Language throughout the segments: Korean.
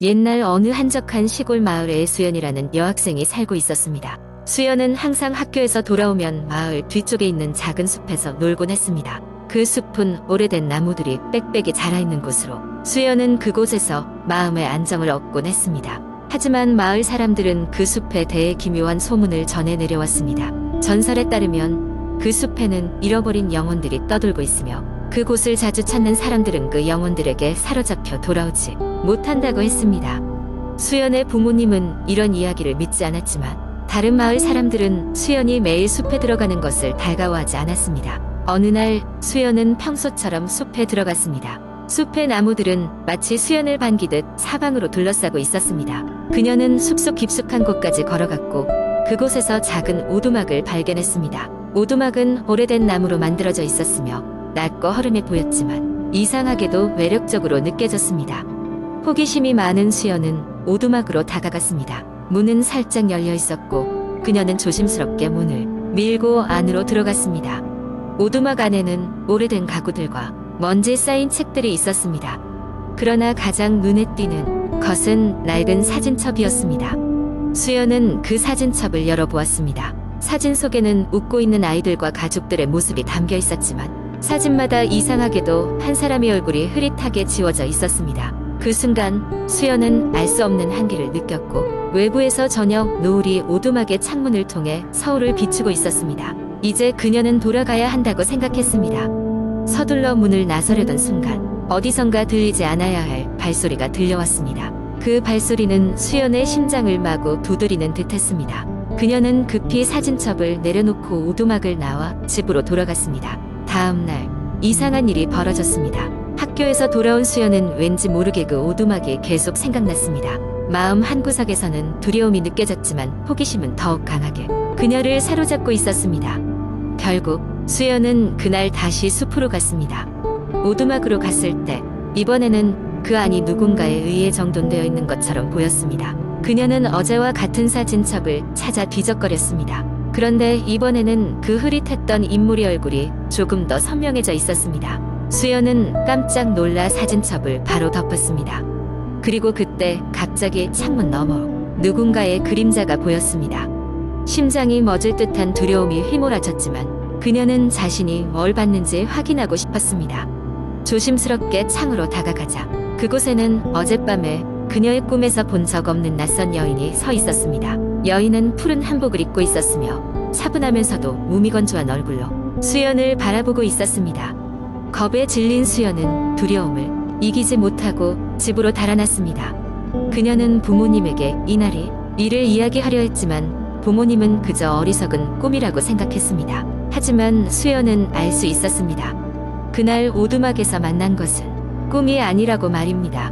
옛날 어느 한적한 시골 마을에 수연이라는 여학생이 살고 있었습니다. 수연은 항상 학교에서 돌아오면 마을 뒤쪽에 있는 작은 숲에서 놀곤 했습니다. 그 숲은 오래된 나무들이 빽빽이 자라있는 곳으로 수연은 그곳에서 마음의 안정을 얻곤 했습니다. 하지만 마을 사람들은 그 숲에 대해 기묘한 소문을 전해 내려왔습니다. 전설에 따르면 그 숲에는 잃어버린 영혼들이 떠돌고 있으며 그곳을 자주 찾는 사람들은 그 영혼들에게 사로잡혀 돌아오지 못한다고 했습니다. 수연의 부모님은 이런 이야기를 믿지 않았지만 다른 마을 사람들은 수연이 매일 숲에 들어가는 것을 달가워하지 않았습니다. 어느 날 수연은 평소처럼 숲에 들어갔습니다. 숲의 나무들은 마치 수연을 반기듯 사방으로 둘러싸고 있었습니다. 그녀는 숲속 깊숙한 곳까지 걸어갔고 그곳에서 작은 오두막을 발견했습니다. 오두막은 오래된 나무로 만들어져 있었으며 낡고 허름해 보였지만 이상하게도 매력적으로 느껴졌습니다. 호기심이 많은 수연은 오두막으로 다가갔습니다. 문은 살짝 열려 있었고 그녀는 조심스럽게 문을 밀고 안으로 들어갔습니다. 오두막 안에는 오래된 가구들과 먼지 쌓인 책들이 있었습니다. 그러나 가장 눈에 띄는 것은 낡은 사진첩이었습니다. 수연은 그 사진첩을 열어보았습니다. 사진 속에는 웃고 있는 아이들과 가족들의 모습이 담겨 있었지만 사진마다 이상하게도 한 사람의 얼굴이 흐릿하게 지워져 있었습니다. 그 순간 수연은 알 수 없는 한기를 느꼈고 외부에서 저녁 노을이 오두막의 창문을 통해 서울을 비추고 있었습니다. 이제 그녀는 돌아가야 한다고 생각했습니다. 서둘러 문을 나서려던 순간 어디선가 들리지 않아야 할 발소리가 들려왔습니다. 그 발소리는 수연의 심장을 마구 두드리는 듯했습니다. 그녀는 급히 사진첩을 내려놓고 오두막을 나와 집으로 돌아갔습니다. 다음 날 이상한 일이 벌어졌습니다. 학교에서 돌아온 수연은 왠지 모르게 그 오두막이 계속 생각났습니다. 마음 한구석에서는 두려움이 느껴졌지만 호기심은 더욱 강하게 그녀를 사로잡고 있었습니다. 결국 수연은 그날 다시 숲으로 갔습니다. 오두막으로 갔을 때 이번에는 그 안이 누군가에 의해 정돈되어 있는 것처럼 보였습니다. 그녀는 어제와 같은 사진첩을 찾아 뒤적거렸습니다. 그런데 이번에는 그 흐릿했던 인물의 얼굴이 조금 더 선명해져 있었습니다. 수연은 깜짝 놀라 사진첩을 바로 덮었습니다. 그리고 그때 갑자기 창문 너머 누군가의 그림자가 보였습니다. 심장이 멎을 듯한 두려움이 휘몰아쳤지만 그녀는 자신이 뭘 봤는지 확인하고 싶었습니다. 조심스럽게 창으로 다가가자 그곳에는 어젯밤에 그녀의 꿈에서 본 적 없는 낯선 여인이 서 있었습니다. 여인은 푸른 한복을 입고 있었으며 차분하면서도 무미건조한 얼굴로 수연을 바라보고 있었습니다. 겁에 질린 수연은 두려움을 이기지 못하고 집으로 달아났습니다. 그녀는 부모님에게 이날이 일을 이야기하려 했지만 부모님은 그저 어리석은 꿈이라고 생각했습니다. 하지만 수연은 알 수 있었습니다. 그날 오두막에서 만난 것은 꿈이 아니라고 말입니다.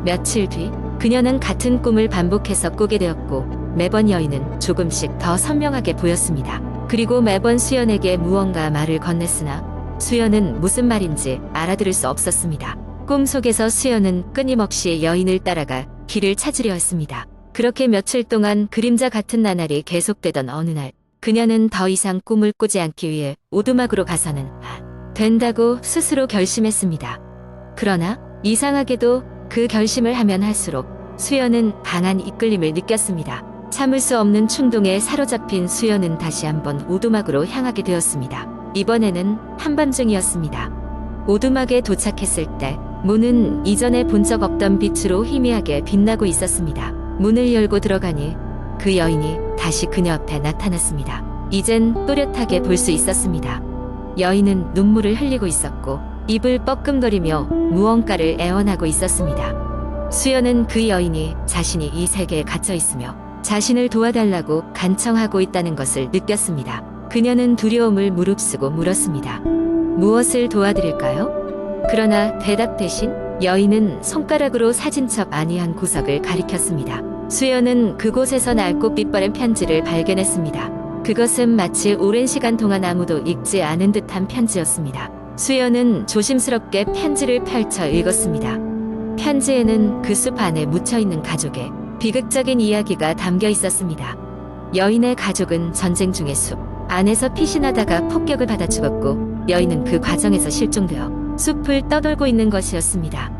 며칠 뒤 그녀는 같은 꿈을 반복해서 꾸게 되었고 매번 여인은 조금씩 더 선명하게 보였습니다. 그리고 매번 수연에게 무언가 말을 건넸으나 수연은 무슨 말인지 알아들을 수 없었습니다. 꿈속에서 수연은 끊임없이 여인을 따라가 길을 찾으려 했습니다. 그렇게 며칠 동안 그림자 같은 나날이 계속되던 어느 날 그녀는 더 이상 꿈을 꾸지 않기 위해 오두막으로 가서는 된다고 스스로 결심했습니다. 그러나 이상하게도 그 결심을 하면 할수록 수연은 강한 이끌림을 느꼈습니다. 참을 수 없는 충동에 사로잡힌 수연은 다시 한번 오두막으로 향하게 되었습니다. 이번에는 한밤중이었습니다. 오두막에 도착했을 때 문은 이전에 본 적 없던 빛으로 희미하게 빛나고 있었습니다. 문을 열고 들어가니 그 여인이 다시 그녀 앞에 나타났습니다. 이젠 또렷하게 볼 수 있었습니다. 여인은 눈물을 흘리고 있었고 입을 뻐끔거리며 무언가를 애원하고 있었습니다. 수연은 그 여인이 자신이 이 세계에 갇혀 있으며 자신을 도와달라고 간청하고 있다는 것을 느꼈습니다. 그녀는 두려움을 무릅쓰고 물었습니다. 무엇을 도와드릴까요? 그러나 대답 대신 여인은 손가락으로 사진첩 안의 한 구석을 가리켰습니다. 수연은 그곳에서 낡고 빛바랜 편지를 발견했습니다. 그것은 마치 오랜 시간 동안 아무도 읽지 않은 듯한 편지였습니다. 수연은 조심스럽게 편지를 펼쳐 읽었습니다. 편지에는 그 숲 안에 묻혀있는 가족의 비극적인 이야기가 담겨 있었습니다. 여인의 가족은 전쟁 중에 숲 안에서 피신하다가 폭격을 받아 죽었고 여인은 그 과정에서 실종되어 숲을 떠돌고 있는 것이었습니다.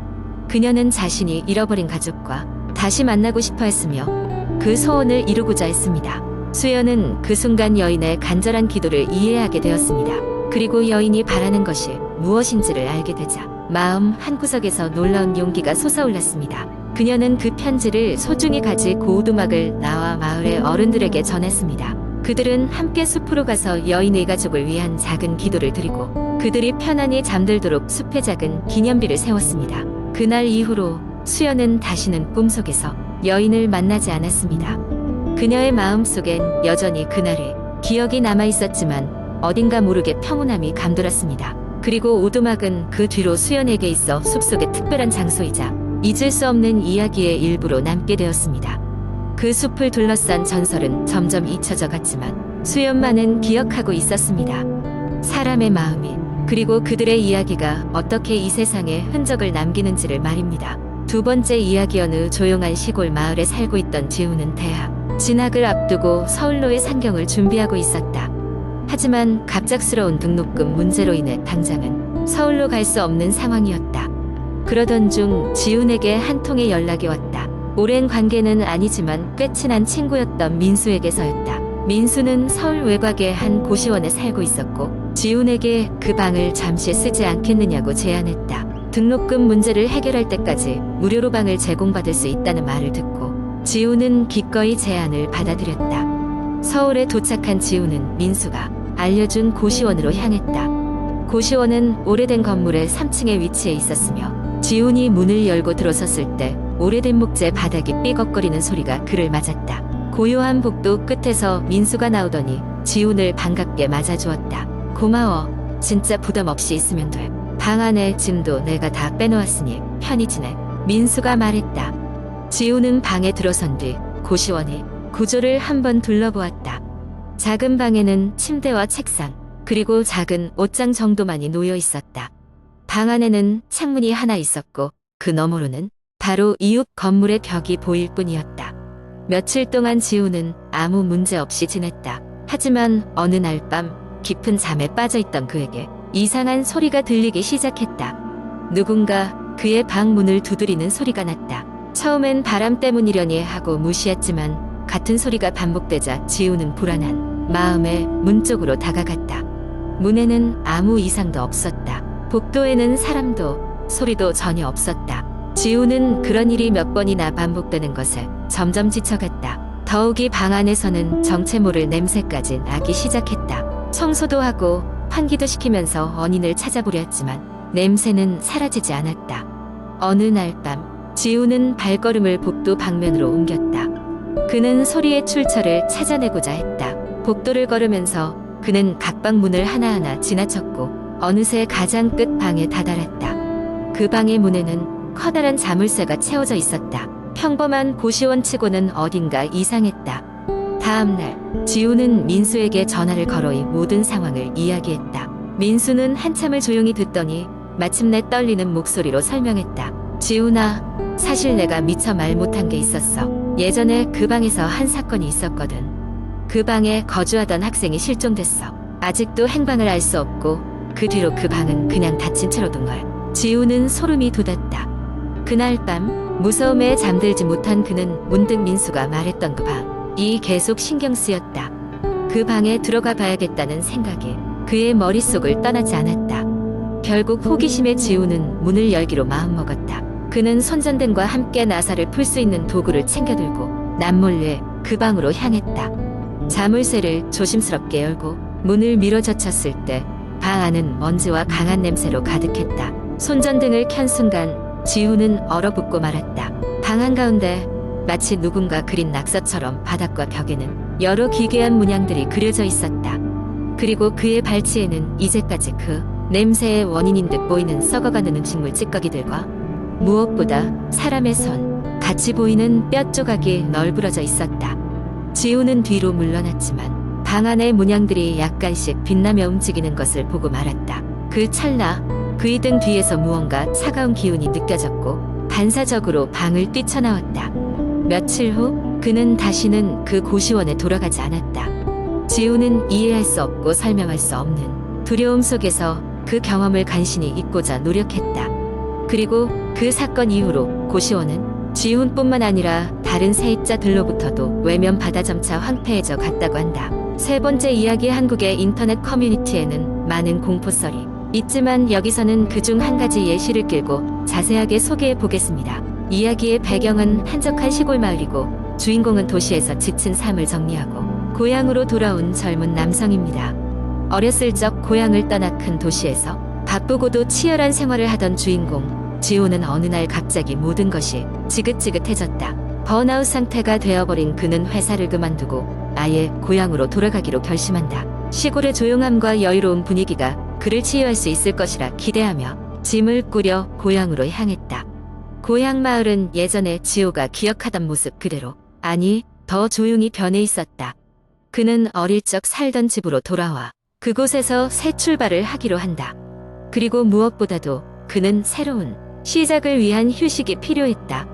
그녀는 자신이 잃어버린 가족과 다시 만나고 싶어 했으며 그 소원을 이루고자 했습니다. 수연은 그 순간 여인의 간절한 기도를 이해하게 되었습니다. 그리고 여인이 바라는 것이 무엇인지를 알게 되자 마음 한구석에서 놀라운 용기가 솟아올랐습니다. 그녀는 그 편지를 소중히 가지고 오두막을 나와 마을의 어른들에게 전했습니다. 그들은 함께 숲으로 가서 여인의 가족을 위한 작은 기도를 드리고 그들이 편안히 잠들도록 숲에 작은 기념비를 세웠습니다. 그날 이후로 수연은 다시는 꿈속에서 여인을 만나지 않았습니다. 그녀의 마음속엔 여전히 그날의 기억이 남아 있었지만 어딘가 모르게 평온함이 감돌았습니다. 그리고 오두막은 그 뒤로 수연에게 있어 숲속의 특별한 장소이자 잊을 수 없는 이야기의 일부로 남게 되었습니다. 그 숲을 둘러싼 전설은 점점 잊혀져 갔지만 수연만은 기억하고 있었습니다. 사람의 마음이 그리고 그들의 이야기가 어떻게 이 세상에 흔적을 남기는지를 말입니다. 두 번째 이야기 어느 조용한 시골 마을에 살고 있던 지우는 대학 진학을 앞두고 서울로의 상경을 준비하고 있었다. 하지만 갑작스러운 등록금 문제로 인해 당장은 서울로 갈 수 없는 상황이었다. 그러던 중 지훈에게 한 통의 연락이 왔다. 오랜 관계는 아니지만 꽤 친한 친구였던 민수에게서였다. 민수는 서울 외곽의 한 고시원에 살고 있었고 지훈에게 그 방을 잠시 쓰지 않겠느냐고 제안했다. 등록금 문제를 해결할 때까지 무료로 방을 제공받을 수 있다는 말을 듣고 지훈은 기꺼이 제안을 받아들였다. 서울에 도착한 지훈은 민수가 알려준 고시원으로 향했다. 고시원은 오래된 건물의 3층에 위치해 있었으며 지훈이 문을 열고 들어섰을 때 오래된 목재 바닥이 삐걱거리는 소리가 그를 맞았다. 고요한 복도 끝에서 민수가 나오더니 지훈을 반갑게 맞아주었다. 고마워. 진짜 부담 없이 있으면 돼. 방 안에 짐도 내가 다 빼놓았으니 편히 지내. 민수가 말했다. 지훈은 방에 들어선 뒤 고시원의 구조를 한번 둘러보았다. 작은 방에는 침대와 책상, 그리고 작은 옷장 정도만이 놓여 있었다. 방 안에는 창문이 하나 있었고 그 너머로는 바로 이웃 건물의 벽이 보일 뿐이었다. 며칠 동안 지우는 아무 문제 없이 지냈다. 하지만 어느 날 밤 깊은 잠에 빠져있던 그에게 이상한 소리가 들리기 시작했다. 누군가 그의 방 문을 두드리는 소리가 났다. 처음엔 바람 때문이려니 하고 무시했지만 같은 소리가 반복되자 지우는 불안한 마음에 문 쪽으로 다가갔다. 문에는 아무 이상도 없었다. 복도에는 사람도 소리도 전혀 없었다. 지우는 그런 일이 몇 번이나 반복되는 것에 점점 지쳐갔다. 더욱이 방 안에서는 정체 모를 냄새까지 나기 시작했다. 청소도 하고 환기도 시키면서 원인을 찾아보려 했지만 냄새는 사라지지 않았다. 어느 날 밤 지우는 발걸음을 복도 방면으로 옮겼다. 그는 소리의 출처를 찾아내고자 했다. 복도를 걸으면서 그는 각방 문을 하나하나 지나쳤고 어느새 가장 끝 방에 다다랐다. 그 방의 문에는 커다란 자물쇠가 채워져 있었다. 평범한 고시원치고는 어딘가 이상했다. 다음날 지우는 민수에게 전화를 걸어 이 모든 상황을 이야기했다. 민수는 한참을 조용히 듣더니 마침내 떨리는 목소리로 설명했다. 지훈아, 사실 내가 미처 말 못한 게 있었어. 예전에 그 방에서 한 사건이 있었거든. 그 방에 거주하던 학생이 실종됐어. 아직도 행방을 알 수 없고 그 뒤로 그 방은 그냥 닫힌 채로 둔 거야. 지우는 소름이 돋았다. 그날 밤 무서움에 잠들지 못한 그는 문득 민수가 말했던 그 방이 계속 신경 쓰였다. 그 방에 들어가 봐야겠다는 생각이 그의 머릿속을 떠나지 않았다. 결국 호기심에 지우는 문을 열기로 마음먹었다. 그는 손전등과 함께 나사를 풀 수 있는 도구를 챙겨들고 남몰래 그 방으로 향했다. 자물쇠를 조심스럽게 열고 문을 밀어젖혔을 때 방 안은 먼지와 강한 냄새로 가득했다. 손전등을 켠 순간 지우는 얼어붙고 말았다. 방 한가운데 마치 누군가 그린 낙서처럼 바닥과 벽에는 여러 기괴한 문양들이 그려져 있었다. 그리고 그의 발치에는 이제까지 그 냄새의 원인인 듯 보이는 썩어가는 음식물 찌꺼기들과 무엇보다 사람의 손, 같이 보이는 뼈 조각이 널브러져 있었다. 지우는 뒤로 물러났지만 방 안의 문양들이 약간씩 빛나며 움직이는 것을 보고 말았다. 그 찰나 그의 등 뒤에서 무언가 차가운 기운이 느껴졌고 반사적으로 방을 뛰쳐나왔다. 며칠 후 그는 다시는 그 고시원에 돌아가지 않았다. 지우는 이해할 수 없고 설명할 수 없는 두려움 속에서 그 경험을 간신히 잊고자 노력했다. 그리고 그 사건 이후로 고시원은 지훈뿐만 아니라 다른 세입자들로부터도 외면 받아 점차 황폐해져 갔다고 한다. 세 번째 이야기. 한국의 인터넷 커뮤니티에는 많은 공포썰이 있지만 여기서는 그중 한 가지 예시를 끌고 자세하게 소개해 보겠습니다. 이야기의 배경은 한적한 시골 마을이고 주인공은 도시에서 지친 삶을 정리하고 고향으로 돌아온 젊은 남성입니다. 어렸을 적 고향을 떠나 큰 도시에서 바쁘고도 치열한 생활을 하던 주인공 지호는 어느 날 갑자기 모든 것이 지긋지긋해졌다. 번아웃 상태가 되어버린 그는 회사를 그만두고 아예 고향으로 돌아가기로 결심한다. 시골의 조용함과 여유로운 분위기가 그를 치유할 수 있을 것이라 기대하며 짐을 꾸려 고향으로 향했다. 고향 마을은 예전에 지호가 기억하던 모습 그대로, 아니 더 조용히 변해 있었다. 그는 어릴 적 살던 집으로 돌아와 그곳에서 새 출발을 하기로 한다. 그리고 무엇보다도 그는 새로운 시작을 위한 휴식이 필요했다.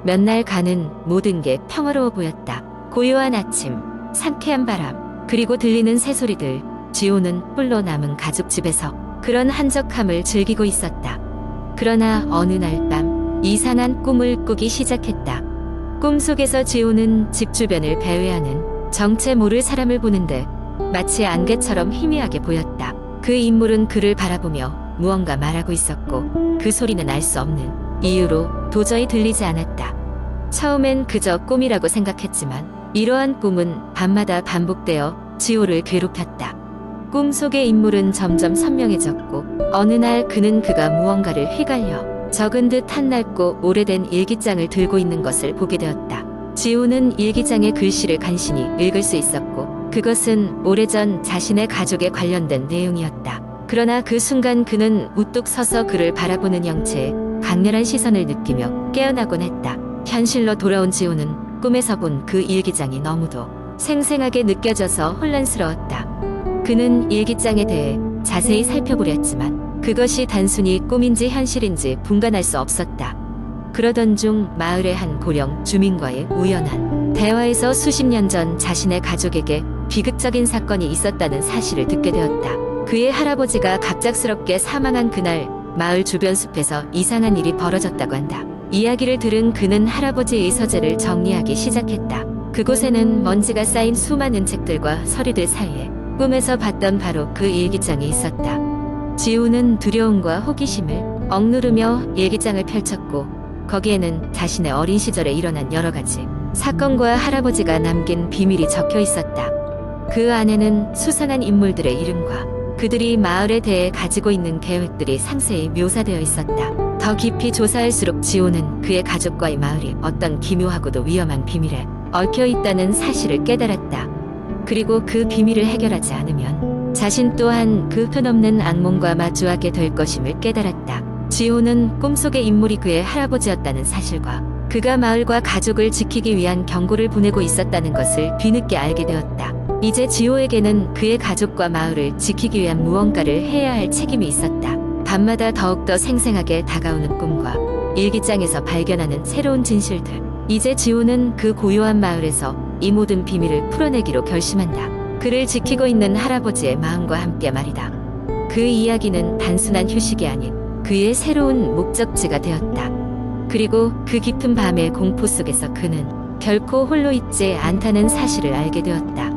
몇 날간은 모든 게 평화로워 보였다. 고요한 아침, 상쾌한 바람, 그리고 들리는 새소리들. 지호는 홀로 남은 가족 집에서 그런 한적함을 즐기고 있었다. 그러나 어느 날 밤 이상한 꿈을 꾸기 시작했다. 꿈속에서 지호는 집 주변을 배회하는 정체 모를 사람을 보는데 마치 안개처럼 희미하게 보였다. 그 인물은 그를 바라보며 무언가 말하고 있었고 그 소리는 알 수 없는 이유로 도저히 들리지 않았다. 처음엔 그저 꿈이라고 생각했지만 이러한 꿈은 밤마다 반복되어 지호를 괴롭혔다. 꿈 속의 인물은 점점 선명해졌고 어느 날 그가 무언가를 휘갈려 적은 듯 한낡고 오래된 일기장을 들고 있는 것을 보게 되었다. 지호는 일기장의 글씨를 간신히 읽을 수 있었고 그것은 오래전 자신의 가족에 관련된 내용이었다. 그러나 그 순간 그는 우뚝 서서 그를 바라보는 형체에 강렬한 시선을 느끼며 깨어나곤 했다. 현실로 돌아온 지호는 꿈에서 본 그 일기장이 너무도 생생하게 느껴져서 혼란스러웠다. 그는 일기장에 대해 자세히 살펴보려 했지만 그것이 단순히 꿈인지 현실인지 분간할 수 없었다. 그러던 중 마을의 한 고령 주민과의 우연한 대화에서 수십 년 전 자신의 가족에게 비극적인 사건이 있었다는 사실을 듣게 되었다. 그의 할아버지가 갑작스럽게 사망한 그날 마을 주변 숲에서 이상한 일이 벌어졌다고 한다. 이야기를 들은 그는 할아버지의 서재를 정리하기 시작했다. 그곳에는 먼지가 쌓인 수많은 책들과 서리들 사이에 꿈에서 봤던 바로 그 일기장이 있었다. 지호는 두려움과 호기심을 억누르며 일기장을 펼쳤고 거기에는 자신의 어린 시절에 일어난 여러 가지 사건과 할아버지가 남긴 비밀이 적혀 있었다. 그 안에는 수상한 인물들의 이름과 그들이 마을에 대해 가지고 있는 계획들이 상세히 묘사되어 있었다. 더 깊이 조사할수록 지호는 그의 가족과의 마을이 어떤 기묘하고도 위험한 비밀에 얽혀 있다는 사실을 깨달았다. 그리고 그 비밀을 해결하지 않으면 자신 또한 그 표현없는 악몽과 마주하게 될 것임을 깨달았다. 지호는 꿈속의 인물이 그의 할아버지였다는 사실과 그가 마을과 가족을 지키기 위한 경고를 보내고 있었다는 것을 뒤늦게 알게 되었다. 이제 지호에게는 그의 가족과 마을을 지키기 위한 무언가를 해야 할 책임이 있었다. 밤마다 더욱더 생생하게 다가오는 꿈과 일기장에서 발견하는 새로운 진실들. 이제 지호는 그 고요한 마을에서 이 모든 비밀을 풀어내기로 결심한다. 그를 지키고 있는 할아버지의 마음과 함께 말이다. 그 이야기는 단순한 휴식이 아닌 그의 새로운 목적지가 되었다. 그리고 그 깊은 밤의 공포 속에서 그는 결코 홀로 있지 않다는 사실을 알게 되었다.